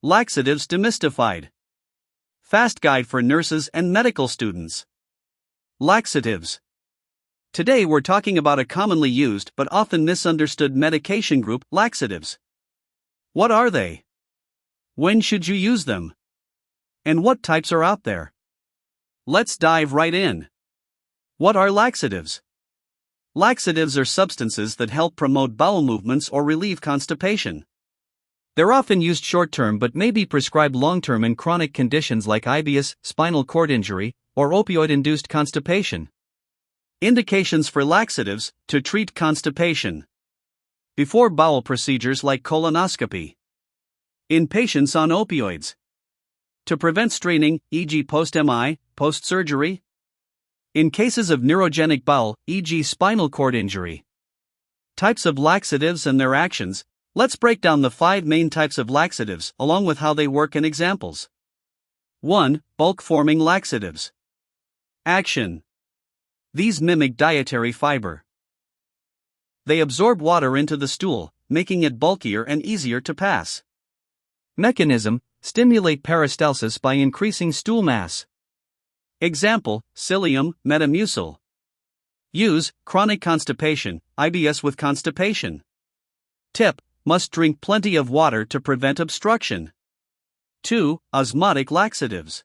Laxatives demystified. Fast guide for nurses and medical students. Laxatives. Today we're talking about a commonly used but often misunderstood medication group, laxatives. What are they? When should you use them? And what types are out there? Let's dive right in. What are laxatives? Laxatives are substances that help promote bowel movements or relieve constipation. They're often used short-term but may be prescribed long-term in chronic conditions like Eva'S, spinal cord injury, or opioid-induced constipation. Indications for laxatives: to treat constipation. Before bowel procedures like colonoscopy. In patients on opioids. To prevent straining, e.g. post-MI, post-surgery. In cases of neurogenic bowel, e.g. spinal cord injury. Types of laxatives and their actions. Let's break down the 5 main types of laxatives along with how they work and examples. 1. Bulk-forming laxatives. Action. These mimic dietary fiber. They absorb water into the stool, making it bulkier and easier to pass. Mechanism: stimulate peristalsis by increasing stool mass. Example: psyllium, metamucil. Use: chronic constipation, IBS with constipation. Tip: must drink plenty of water to prevent obstruction. 2. Osmotic laxatives.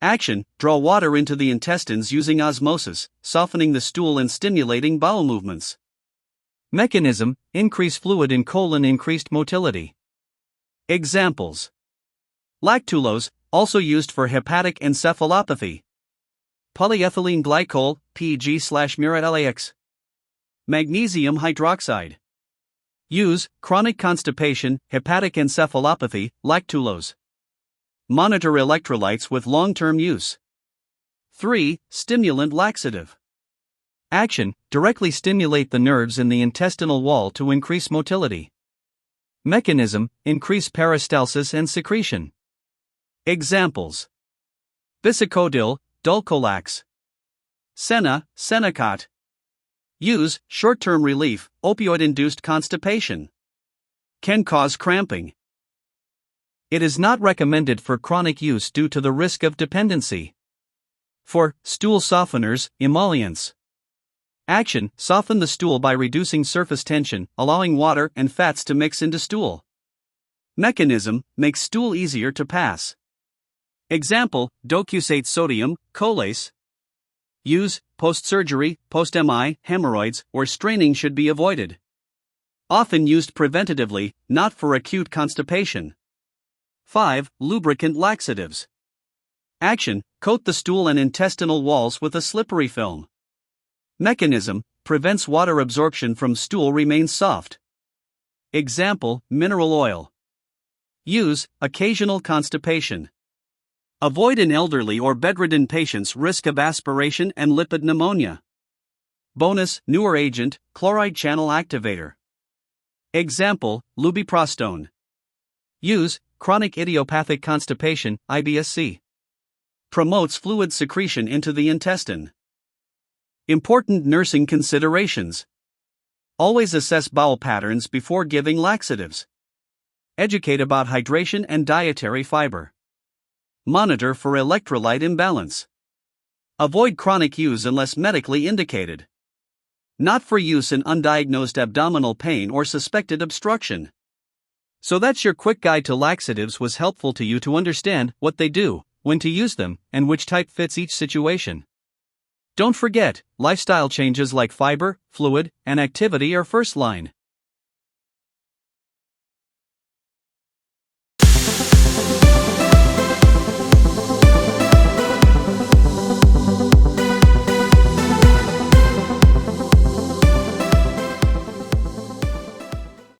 Action: draw water into the intestines using osmosis, softening the stool and stimulating bowel movements. Mechanism: increase fluid in colon, increased motility. Examples: lactulose, also used for hepatic encephalopathy. Polyethylene glycol, PG/MURAT-LAX. Magnesium hydroxide. Use: chronic constipation, hepatic encephalopathy, lactulose. Monitor electrolytes with long-term use. 3. Stimulant laxative. Action: directly stimulate the nerves in the intestinal wall to increase motility. Mechanism: increase peristalsis and secretion. Examples: bisacodyl, dulcolax. Senna, Senecot. Use: short-term relief, opioid-induced constipation. Can cause cramping. It is not recommended for chronic use due to the risk of dependency. 4. Stool softeners, emollients. Action: soften the stool by reducing surface tension, allowing water and fats to mix into stool. Mechanism: makes stool easier to pass. Example: docusate sodium, cholase. Use: post-surgery, post-MI, hemorrhoids, where straining should be avoided. Often used preventatively, not for acute constipation. 5. Lubricant laxatives. Action: coat the stool and intestinal walls with a slippery film. Mechanism: prevents water absorption from stool, remains soft. Example: mineral oil. Use: occasional constipation. Avoid in elderly or bedridden patients risk of aspiration and lipid pneumonia. Bonus: newer agent, chloride channel activator. Example: lubiprostone. Use: chronic idiopathic constipation, IBS-C. Promotes fluid secretion into the intestine. Important nursing considerations. Always assess bowel patterns before giving laxatives. Educate about hydration and dietary fiber. Monitor for electrolyte imbalance. Avoid chronic use unless medically indicated. Not for use in undiagnosed abdominal pain or suspected obstruction. So that's your quick guide to laxatives. Was helpful to you to understand what they do, when to use them, and which type fits each situation. Don't forget, lifestyle changes like fiber, fluid, and activity are first line.